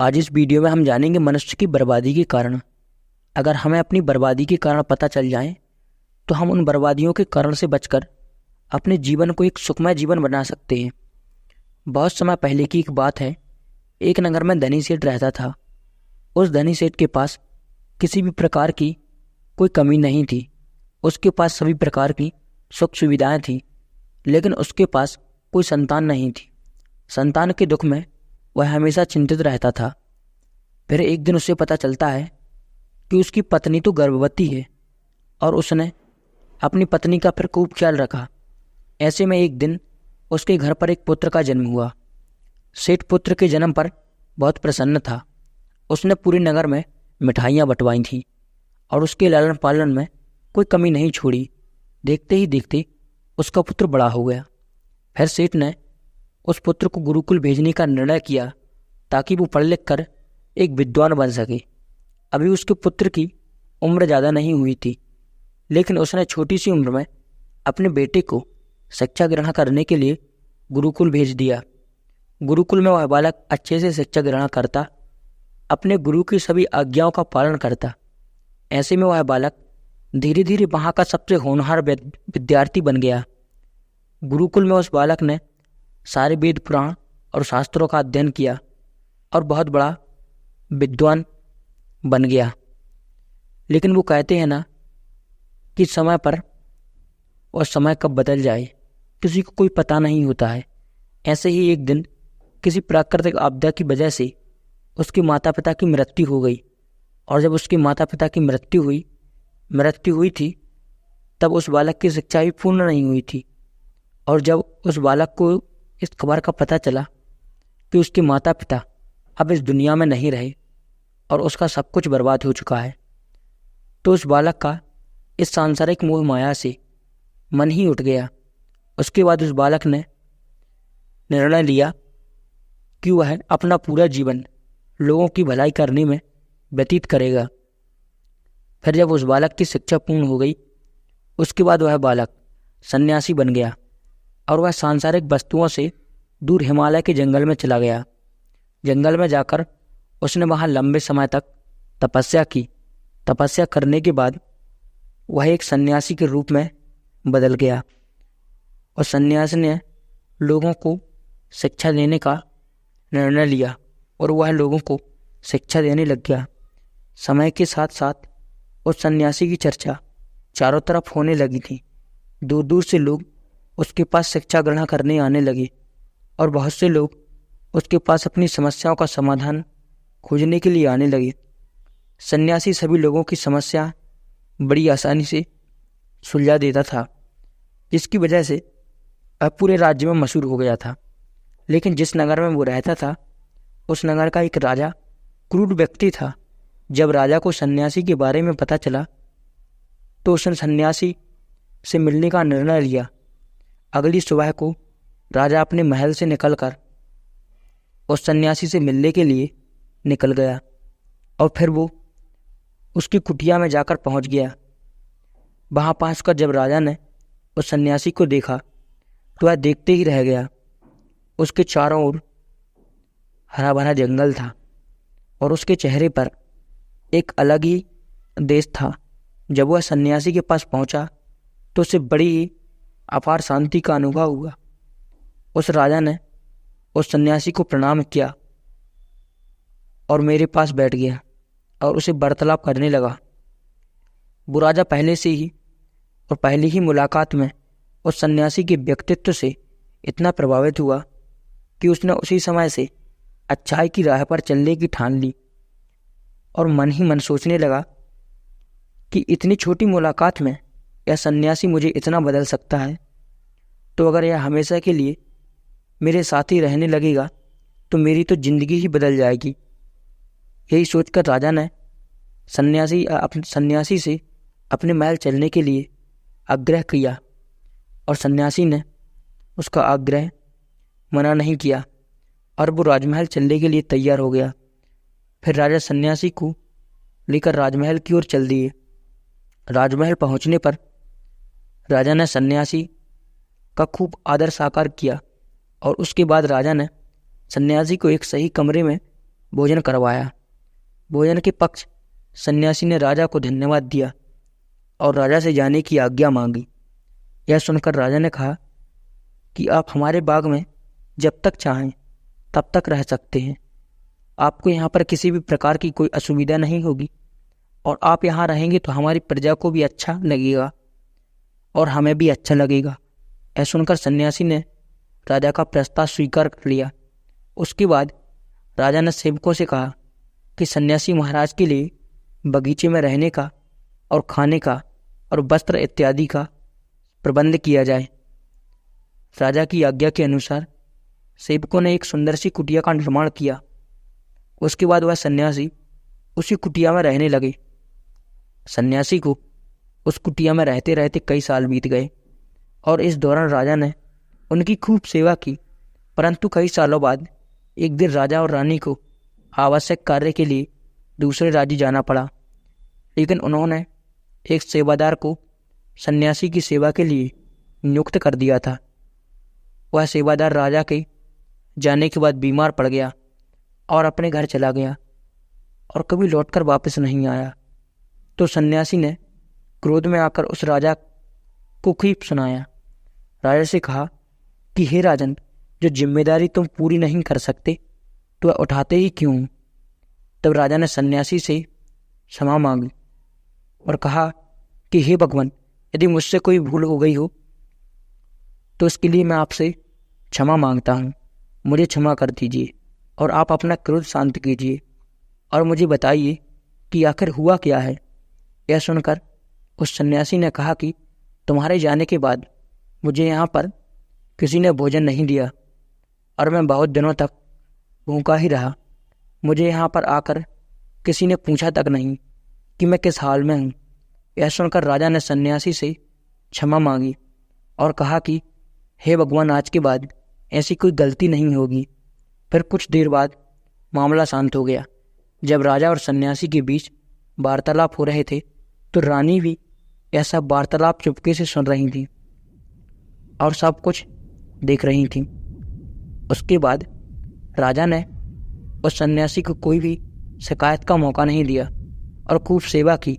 आज इस वीडियो में हम जानेंगे मनुष्य की बर्बादी के कारण। अगर हमें अपनी बर्बादी के कारण पता चल जाए तो हम उन बर्बादियों के कारण से बचकर अपने जीवन को एक सुखमय जीवन बना सकते हैं। बहुत समय पहले की एक बात है। एक नगर में धनी सेठ रहता था। उस धनी सेठ के पास किसी भी प्रकार की कोई कमी नहीं थी। उसके पास सभी प्रकार की सुख सुविधाएं थीं, लेकिन उसके पास कोई संतान नहीं थी। संतान के दुख में वह हमेशा चिंतित रहता था। फिर एक दिन उसे पता चलता है कि उसकी पत्नी तो गर्भवती है और उसने अपनी पत्नी का फिर खूब ख्याल रखा। ऐसे में एक दिन उसके घर पर एक पुत्र का जन्म हुआ। सेठ पुत्र के जन्म पर बहुत प्रसन्न था। उसने पूरे नगर में मिठाइयाँ बंटवाई थीं और उसके लालन पालन में कोई कमी नहीं छोड़ी। देखते ही देखते उसका पुत्र बड़ा हो गया। फिर सेठ ने उस पुत्र को गुरुकुल भेजने का निर्णय किया ताकि वो पढ़ लिख कर एक विद्वान बन सके। अभी उसके पुत्र की उम्र ज़्यादा नहीं हुई थी, लेकिन उसने छोटी सी उम्र में अपने बेटे को शिक्षा ग्रहण करने के लिए गुरुकुल भेज दिया। गुरुकुल में वह बालक अच्छे से शिक्षा ग्रहण करता, अपने गुरु की सभी आज्ञाओं का पालन करता। ऐसे में वह बालक धीरे धीरे वहाँ का सबसे होनहार विद्यार्थी बन गया। गुरुकुल में उस बालक ने सारे वेद पुराण और शास्त्रों का अध्ययन किया और बहुत बड़ा विद्वान बन गया। लेकिन वो कहते हैं ना कि समय पर और समय कब बदल जाए किसी को कोई पता नहीं होता है। ऐसे ही एक दिन किसी प्राकृतिक आपदा की वजह से उसके माता पिता की मृत्यु हो गई। और जब उसके माता पिता की मृत्यु हुई थी तब उस बालक की शिक्षा भी पूर्ण नहीं हुई थी। और जब उस बालक को इस खबर का पता चला कि उसके माता पिता अब इस दुनिया में नहीं रहे और उसका सब कुछ बर्बाद हो चुका है, तो उस बालक का इस सांसारिक मोह माया से मन ही उठ गया। उसके बाद उस बालक ने निर्णय लिया कि वह अपना पूरा जीवन लोगों की भलाई करने में व्यतीत करेगा। फिर जब उस बालक की शिक्षा पूर्ण हो गई, उसके बाद वह बालक सन्यासी बन गया और वह सांसारिक वस्तुओं से दूर हिमालय के जंगल में चला गया। जंगल में जाकर उसने वहाँ लंबे समय तक तपस्या की। तपस्या करने के बाद वह एक सन्यासी के रूप में बदल गया और सन्यासी ने लोगों को शिक्षा देने का निर्णय लिया और वह लोगों को शिक्षा देने लग गया। समय के साथ साथ उस सन्यासी की चर्चा चारों तरफ होने लगी थी। दूर दूर से लोग उसके पास शिक्षा ग्रहण करने आने लगे और बहुत से लोग उसके पास अपनी समस्याओं का समाधान खोजने के लिए आने लगे। सन्यासी सभी लोगों की समस्या बड़ी आसानी से सुलझा देता था, जिसकी वजह से अब पूरे राज्य में मशहूर हो गया था। लेकिन जिस नगर में वो रहता था, उस नगर का एक राजा क्रूर व्यक्ति था। जब राजा को सन्यासी के बारे में पता चला तो उसने सन्यासी से मिलने का निर्णय लिया। अगली सुबह को राजा अपने महल से निकलकर उस सन्यासी से मिलने के लिए निकल गया और फिर वो उसकी कुटिया में जाकर पहुंच गया। वहाँ पहुंचकर जब राजा ने उस सन्यासी को देखा तो वह देखते ही रह गया। उसके चारों ओर हरा भरा जंगल था और उसके चेहरे पर एक अलग ही देश था। जब वह सन्यासी के पास पहुंचा तो उसे बड़ी ही अपार शांति का अनुभव हुआ। उस राजा ने उस सन्यासी को प्रणाम किया और मेरे पास बैठ गया और उसे वार्तालाप करने लगा। वो राजा पहले ही मुलाकात में उस सन्यासी के व्यक्तित्व से इतना प्रभावित हुआ कि उसने उसी समय से अच्छाई की राह पर चलने की ठान ली और मन ही मन सोचने लगा कि इतनी छोटी मुलाकात में यह सन्यासी मुझे इतना बदल सकता है, तो अगर यह हमेशा के लिए मेरे साथ ही रहने लगेगा तो मेरी तो जिंदगी ही बदल जाएगी। यही सोचकर राजा ने सन्यासी से अपने महल चलने के लिए आग्रह किया और सन्यासी ने उसका आग्रह मना नहीं किया और वो राजमहल चलने के लिए तैयार हो गया। फिर राजा सन्यासी को लेकर राजमहल की ओर चल दिए। राजमहल पहुंचने पर राजा ने सन्यासी का खूब आदर साकार किया और उसके बाद राजा ने सन्यासी को एक सही कमरे में भोजन करवाया। भोजन के पक्ष सन्यासी ने राजा को धन्यवाद दिया और राजा से जाने की आज्ञा मांगी। यह सुनकर राजा ने कहा कि आप हमारे बाग में जब तक चाहें तब तक रह सकते हैं। आपको यहाँ पर किसी भी प्रकार की कोई असुविधा नहीं होगी और आप यहाँ रहेंगे तो हमारी प्रजा को भी अच्छा लगेगा और हमें भी अच्छा लगेगा। यह सुनकर सन्यासी ने राजा का प्रस्ताव स्वीकार कर लिया। उसके बाद राजा ने सेवकों से कहा कि सन्यासी महाराज के लिए बगीचे में रहने का और खाने का और वस्त्र इत्यादि का प्रबंध किया जाए। राजा की आज्ञा के अनुसार सेवकों ने एक सुंदर सी कुटिया का निर्माण किया। उसके बाद वह सन्यासी उसी कुटिया में रहने लगे। सन्यासी को उस कुटिया में रहते रहते कई साल बीत गए और इस दौरान राजा ने उनकी खूब सेवा की। परंतु कई सालों बाद एक दिन राजा और रानी को आवश्यक कार्य के लिए दूसरे राज्य जाना पड़ा, लेकिन उन्होंने एक सेवादार को सन्यासी की सेवा के लिए नियुक्त कर दिया था। वह सेवादार राजा के जाने के बाद बीमार पड़ गया और अपने घर चला गया और कभी लौटकर वापस नहीं आया। तो सन्यासी ने क्रोध में आकर उस राजा को खूब सुनाया। राजा से कहा कि हे राजन, जो जिम्मेदारी तुम पूरी नहीं कर सकते तो वह उठाते ही क्यों? तब राजा ने सन्यासी से क्षमा मांगी और कहा कि हे भगवान, यदि मुझसे कोई भूल हो गई हो तो इसके लिए मैं आपसे क्षमा मांगता हूँ। मुझे क्षमा कर दीजिए और आप अपना क्रोध शांत कीजिए और मुझे बताइए कि आखिर हुआ क्या है। यह सुनकर उस सन्यासी ने कहा कि तुम्हारे जाने के बाद मुझे यहाँ पर किसी ने भोजन नहीं दिया और मैं बहुत दिनों तक भूखा ही रहा। मुझे यहाँ पर आकर किसी ने पूछा तक नहीं कि मैं किस हाल में हूँ। यह सुनकर राजा ने सन्यासी से क्षमा मांगी और कहा कि हे भगवान, आज के बाद ऐसी कोई गलती नहीं होगी। फिर कुछ देर बाद मामला शांत हो गया। जब राजा और सन्यासी के बीच वार्तालाप हो रहे थे तो रानी भी यह सब वार्तालाप चुपके से सुन रही थी और सब कुछ देख रही थी। उसके बाद राजा ने उस सन्यासी को कोई भी शिकायत का मौका नहीं दिया और खूब सेवा की।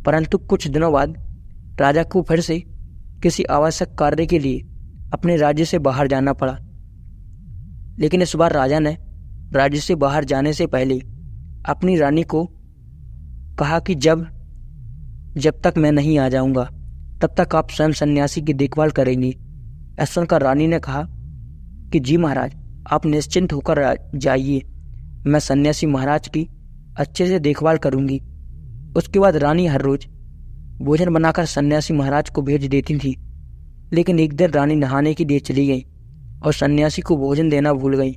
परंतु कुछ दिनों बाद राजा को फिर से किसी आवश्यक कार्य के लिए अपने राज्य से बाहर जाना पड़ा। लेकिन इस बार राजा ने राज्य से बाहर जाने से पहले अपनी रानी को कहा कि जब तक मैं नहीं आ जाऊंगा तब तक आप स्वयं सन्यासी की देखभाल करेंगी। ऐसा सुनकर रानी ने कहा कि जी महाराज, आप निश्चिंत होकर जाइए, मैं सन्यासी महाराज की अच्छे से देखभाल करूंगी। उसके बाद रानी हर रोज भोजन बनाकर सन्यासी महाराज को भेज देती थी। लेकिन एक दिन रानी नहाने के लिए चली गई और सन्यासी को भोजन देना भूल गई।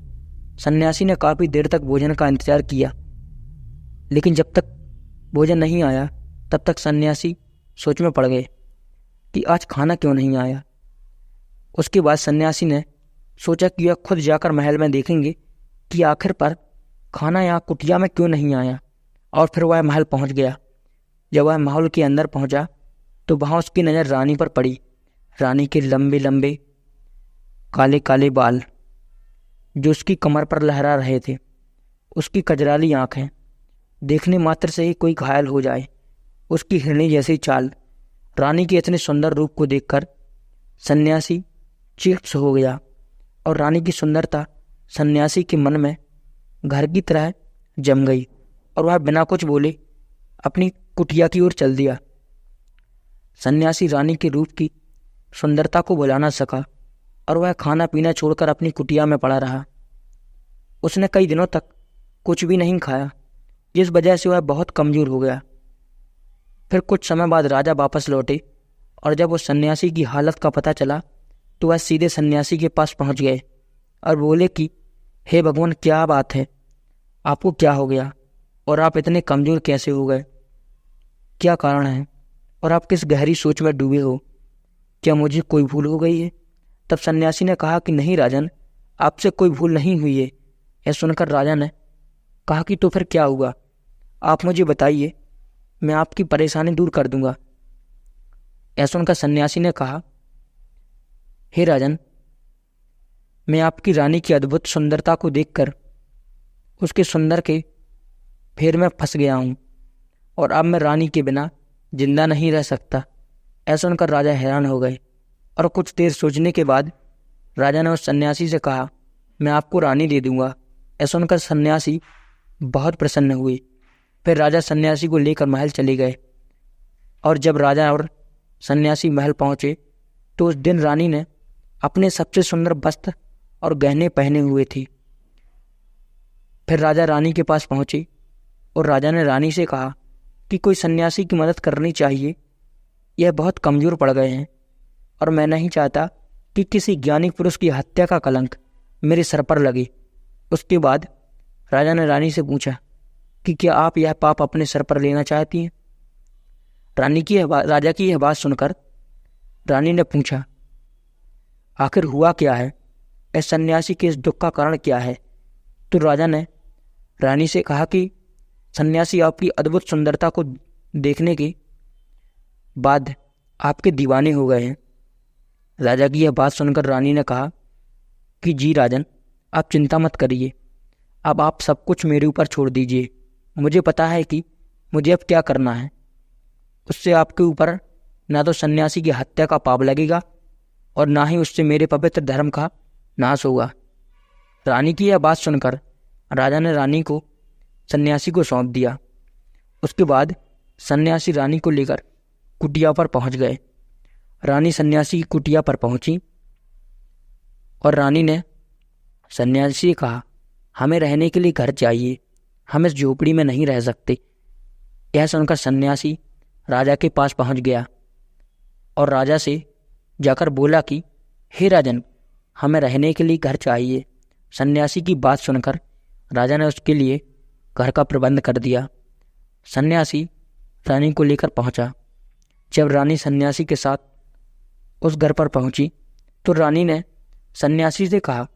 सन्यासी ने काफ़ी देर तक भोजन का इंतजार किया, लेकिन जब तक भोजन नहीं आया तब तक सन्यासी सोच में पड़ गए कि आज खाना क्यों नहीं आया। उसके बाद सन्यासी ने सोचा कि वह खुद जाकर महल में देखेंगे कि आखिर पर खाना यहाँ कुटिया में क्यों नहीं आया। और फिर वह महल पहुँच गया। जब वह महल के अंदर पहुँचा तो वहाँ उसकी नज़र रानी पर पड़ी। रानी के लंबे लंबे काले काले बाल जो उसकी कमर पर लहरा रहे थे, उसकी कजराली आँखें, देखने मात्र से ही कोई घायल हो जाए, उसकी हिरनी जैसी चाल। रानी के इतने सुंदर रूप को देखकर सन्यासी चीख हो गया और रानी की सुंदरता सन्यासी के मन में घर की तरह जम गई और वह बिना कुछ बोले अपनी कुटिया की ओर चल दिया। सन्यासी रानी के रूप की सुंदरता को भुला ना सका और वह खाना पीना छोड़कर अपनी कुटिया में पड़ा रहा। उसने कई दिनों तक कुछ भी नहीं खाया, जिस वजह से वह बहुत कमज़ोर हो गया। फिर कुछ समय बाद राजा वापस लौटे और जब उस सन्यासी की हालत का पता चला तो वह सीधे सन्यासी के पास पहुंच गए और बोले कि हे भगवान, क्या बात है, आपको क्या हो गया और आप इतने कमज़ोर कैसे हो गए? क्या कारण है और आप किस गहरी सोच में डूबे हो? क्या मुझे कोई भूल हो गई है? तब सन्यासी ने कहा कि नहीं राजन, आपसे कोई भूल नहीं हुई है। यह सुनकर राजा ने कहा कि तो फिर क्या हुआ, आप मुझे बताइए, मैं आपकी परेशानी दूर कर दूंगा। यह सुनकर सन्यासी ने कहा, हे राजन, मैं आपकी रानी की अद्भुत सुंदरता को देखकर उसके सुंदर के फेर में फंस गया हूँ और अब मैं रानी के बिना जिंदा नहीं रह सकता। ऐसा सुनकर राजा हैरान हो गए और कुछ देर सोचने के बाद राजा ने उस सन्यासी से कहा, मैं आपको रानी दे दूंगा। ऐसा सुनकर सन्यासी बहुत प्रसन्न हुए। फिर राजा सन्यासी को लेकर महल चले गए और जब राजा और सन्यासी महल पहुंचे तो उस दिन रानी ने अपने सबसे सुंदर वस्त्र और गहने पहने हुए थे। फिर राजा रानी के पास पहुंचे और राजा ने रानी से कहा कि कोई सन्यासी की मदद करनी चाहिए, यह बहुत कमज़ोर पड़ गए हैं और मैं नहीं चाहता कि किसी ज्ञानी पुरुष की हत्या का कलंक मेरे सर पर लगे। उसके बाद राजा ने रानी से पूछा कि क्या आप यह पाप अपने सर पर लेना चाहती हैं। राजा की यह बात सुनकर रानी ने पूछा, आखिर हुआ क्या है, इस सन्यासी के इस दुख का कारण क्या है। तो राजा ने रानी से कहा कि सन्यासी आपकी अद्भुत सुंदरता को देखने के बाद आपके दीवाने हो गए हैं। राजा की यह बात सुनकर रानी ने कहा कि जी राजन, आप चिंता मत करिए, अब आप सब कुछ मेरे ऊपर छोड़ दीजिए। मुझे पता है कि मुझे अब क्या करना है। उससे आपके ऊपर ना तो सन्यासी की हत्या का पाप लगेगा और ना ही उससे मेरे पवित्र धर्म का नाश होगा। रानी की यह बात सुनकर राजा ने रानी को सन्यासी को सौंप दिया। उसके बाद सन्यासी रानी को लेकर कुटिया पर पहुंच गए। रानी सन्यासी की कुटिया पर पहुंची और रानी ने सन्यासी से कहा, हमें रहने के लिए घर चाहिए, हम इस झोपड़ी में नहीं रह सकते। यह सुनकर सन्यासी राजा के पास पहुंच गया और राजा से जाकर बोला कि हे राजन, हमें रहने के लिए घर चाहिए। सन्यासी की बात सुनकर राजा ने उसके लिए घर का प्रबंध कर दिया। सन्यासी रानी को लेकर पहुंचा। जब रानी सन्यासी के साथ उस घर पर पहुंची तो रानी ने सन्यासी से कहा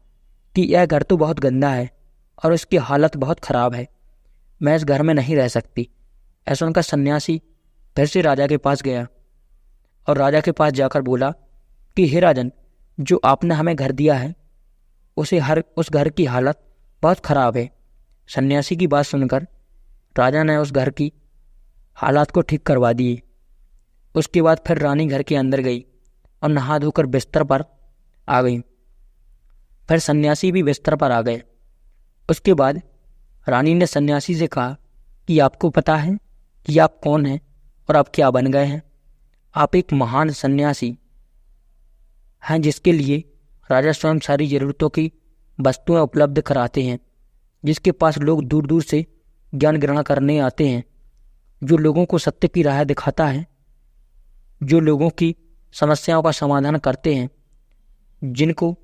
कि यह घर तो बहुत गंदा है और इसकी हालत बहुत ख़राब है, मैं इस घर में नहीं रह सकती। ऐसा सुनकर सन्यासी फिर से राजा के पास गया और राजा के पास जाकर बोला कि हे राजन, जो आपने हमें घर दिया है उस घर की हालत बहुत ख़राब है। सन्यासी की बात सुनकर राजा ने उस घर की हालात को ठीक करवा दिए। उसके बाद फिर रानी घर के अंदर गई और नहा धोकर बिस्तर पर आ गई। फिर सन्यासी भी बिस्तर पर आ गए। उसके बाद रानी ने सन्यासी से कहा कि आपको पता है कि आप कौन हैं और आप क्या बन गए हैं। आप एक महान सन्यासी हैं जिसके लिए राजा स्वयं सारी ज़रूरतों की वस्तुएं उपलब्ध कराते हैं, जिसके पास लोग दूर दूर से ज्ञान ग्रहण करने आते हैं, जो लोगों को सत्य की राह दिखाता है, जो लोगों की समस्याओं का समाधान करते हैं, जिनको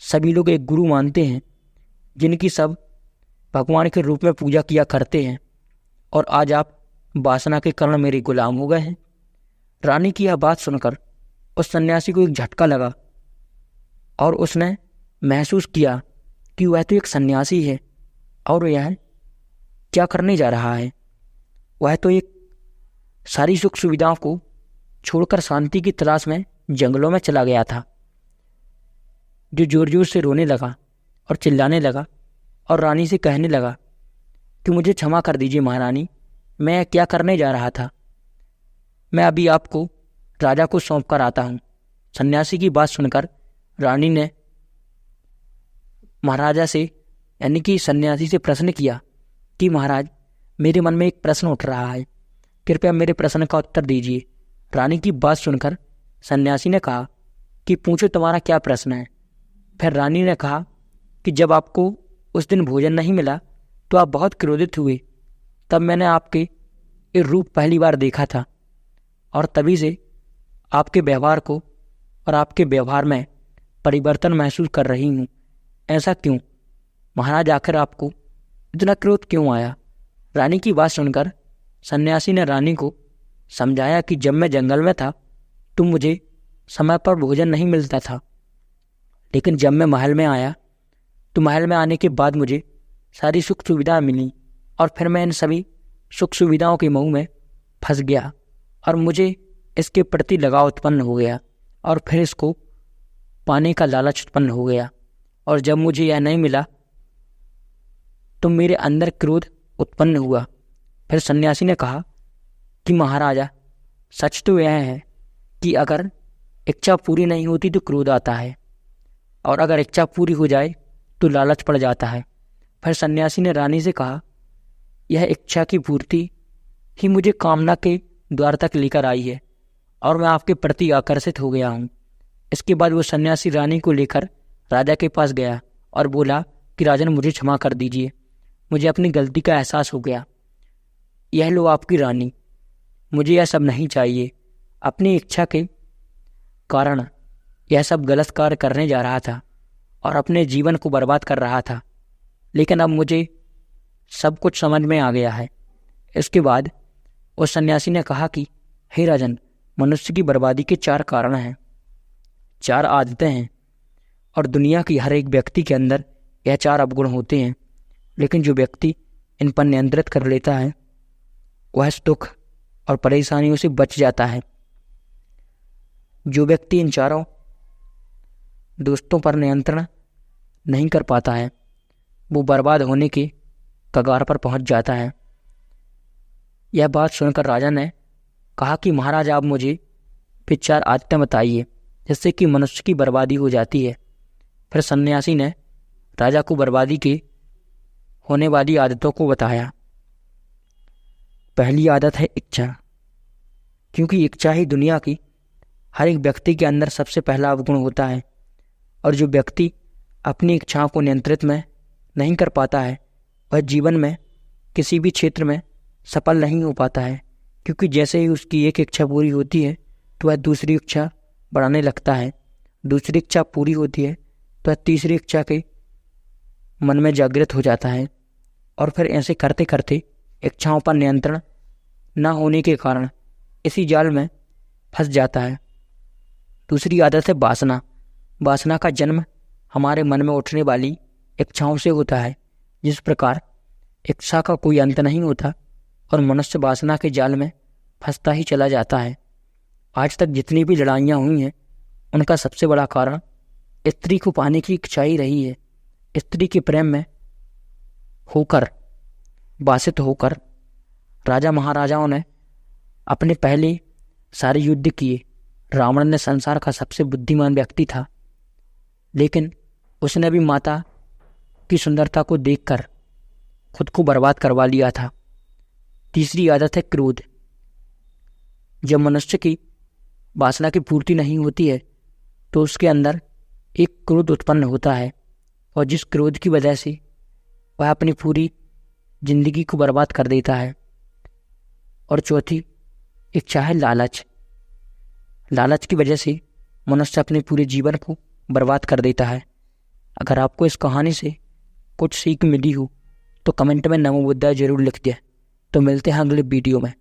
सभी लोग एक गुरु मानते हैं, जिनकी सब भगवान के रूप में पूजा किया करते हैं। और आज आप वासना के कारण मेरे गुलाम हो गए हैं। रानी की यह बात सुनकर उस सन्यासी को एक झटका लगा और उसने महसूस किया कि वह तो एक सन्यासी है और यह क्या करने जा रहा है। वह तो एक सारी सुख सुविधाओं को छोड़कर शांति की तलाश में जंगलों में चला गया था। जो जोर जोर से रोने लगा और चिल्लाने लगा और रानी से कहने लगा कि मुझे क्षमा कर दीजिए महारानी, मैं क्या करने जा रहा था, मैं अभी आपको राजा को सौंप कर आता हूँ। सन्यासी की बात सुनकर रानी ने महाराजा से यानी कि सन्यासी से प्रश्न किया कि महाराज, मेरे मन में एक प्रश्न उठ रहा है, कृपया मेरे प्रश्न का उत्तर दीजिए। रानी की बात सुनकर सन्यासी ने कहा कि पूछो, तुम्हारा क्या प्रश्न है। फिर रानी ने कहा कि जब आपको उस दिन भोजन नहीं मिला तो आप बहुत क्रोधित हुए, तब मैंने आपके ये रूप पहली बार देखा था और तभी से आपके व्यवहार को और आपके व्यवहार में परिवर्तन महसूस कर रही हूँ। ऐसा क्यों महाराज, आखिर आपको इतना क्रोध क्यों आया। रानी की बात सुनकर सन्यासी ने रानी को समझाया कि जब मैं जंगल में था तो मुझे समय पर भोजन नहीं मिलता था, लेकिन जब मैं महल में आया तो महल में आने के बाद मुझे सारी सुख सुविधाएं मिली और फिर मैं इन सभी सुख सुविधाओं के मोह में फंस गया और मुझे इसके प्रति लगाव उत्पन्न हो गया और फिर इसको पाने का लालच उत्पन्न हो गया। और जब मुझे यह नहीं मिला तो मेरे अंदर क्रोध उत्पन्न हुआ। फिर सन्यासी ने कहा कि महाराजा, सच तो यह है कि अगर इच्छा पूरी नहीं होती तो क्रोध आता है, और अगर इच्छा पूरी हो जाए तो लालच पड़ जाता है। फिर सन्यासी ने रानी से कहा, यह इच्छा की पूर्ति ही मुझे कामना के द्वार तक लेकर आई है और मैं आपके प्रति आकर्षित हो गया हूँ। इसके बाद वो सन्यासी रानी को लेकर राजा के पास गया और बोला कि राजन, मुझे क्षमा कर दीजिए, मुझे अपनी गलती का एहसास हो गया। यह लो आपकी रानी, मुझे यह सब नहीं चाहिए। अपनी इच्छा के कारण यह सब गलत कार्य करने जा रहा था और अपने जीवन को बर्बाद कर रहा था, लेकिन अब मुझे सब कुछ समझ में आ गया है। इसके बाद उस सन्यासी ने कहा कि हे राजन, मनुष्य की बर्बादी के 4 कारण हैं, 4 आदतें हैं, और दुनिया की हर एक व्यक्ति के अंदर यह 4 अवगुण होते हैं। लेकिन जो व्यक्ति इन पर नियंत्रित कर लेता है वह दुख और परेशानियों से बच जाता है। जो व्यक्ति इन 4 दोस्तों पर नियंत्रण नहीं कर पाता है वो बर्बाद होने के कगार पर पहुंच जाता है। यह बात सुनकर राजा ने कहा कि महाराज, आप मुझे 4 आदतें बताइए जिससे कि मनुष्य की बर्बादी हो जाती है। फिर सन्यासी ने राजा को बर्बादी के होने वाली आदतों को बताया। पहली आदत है इच्छा, क्योंकि इच्छा ही दुनिया की हर एक व्यक्ति के अंदर सबसे पहला अवगुण होता है, और जो व्यक्ति अपनी इच्छाओं को नियंत्रित में नहीं कर पाता है वह जीवन में किसी भी क्षेत्र में सफल नहीं हो पाता है, क्योंकि जैसे ही उसकी एक इच्छा पूरी होती है तो वह दूसरी इच्छा बढ़ाने लगता है, दूसरी इच्छा पूरी होती है तो वह तीसरी इच्छा के मन में जागृत हो जाता है, और फिर ऐसे करते करते इच्छाओं पर नियंत्रण न होने के कारण इसी जाल में फंस जाता है। दूसरी आदत है वासना। वासना का जन्म हमारे मन में उठने वाली इच्छाओं से होता है। जिस प्रकार इच्छा का कोई अंत नहीं होता और मनुष्य वासना के जाल में फंसता ही चला जाता है। आज तक जितनी भी लड़ाइयाँ हुई हैं उनका सबसे बड़ा कारण स्त्री को पाने की इच्छा ही रही है। स्त्री के प्रेम में होकर, वासित होकर राजा महाराजाओं ने अपने पहले सारे युद्ध किए। रावण ने संसार का सबसे बुद्धिमान व्यक्ति था, लेकिन उसने भी माता की सुंदरता को देखकर खुद को बर्बाद करवा लिया था। तीसरी आदत है क्रोध। जब मनुष्य की वासना की पूर्ति नहीं होती है तो उसके अंदर एक क्रोध उत्पन्न होता है, और जिस क्रोध की वजह से वह अपनी पूरी जिंदगी को बर्बाद कर देता है। और चौथी इच्छा है लालच। लालच की वजह से मनुष्य अपने पूरे जीवन को बर्बाद कर देता है। अगर आपको इस कहानी से कुछ सीख मिली हो तो कमेंट में नमो बुद्धाय जरूर लिख दिया। तो मिलते हैं अगले वीडियो में।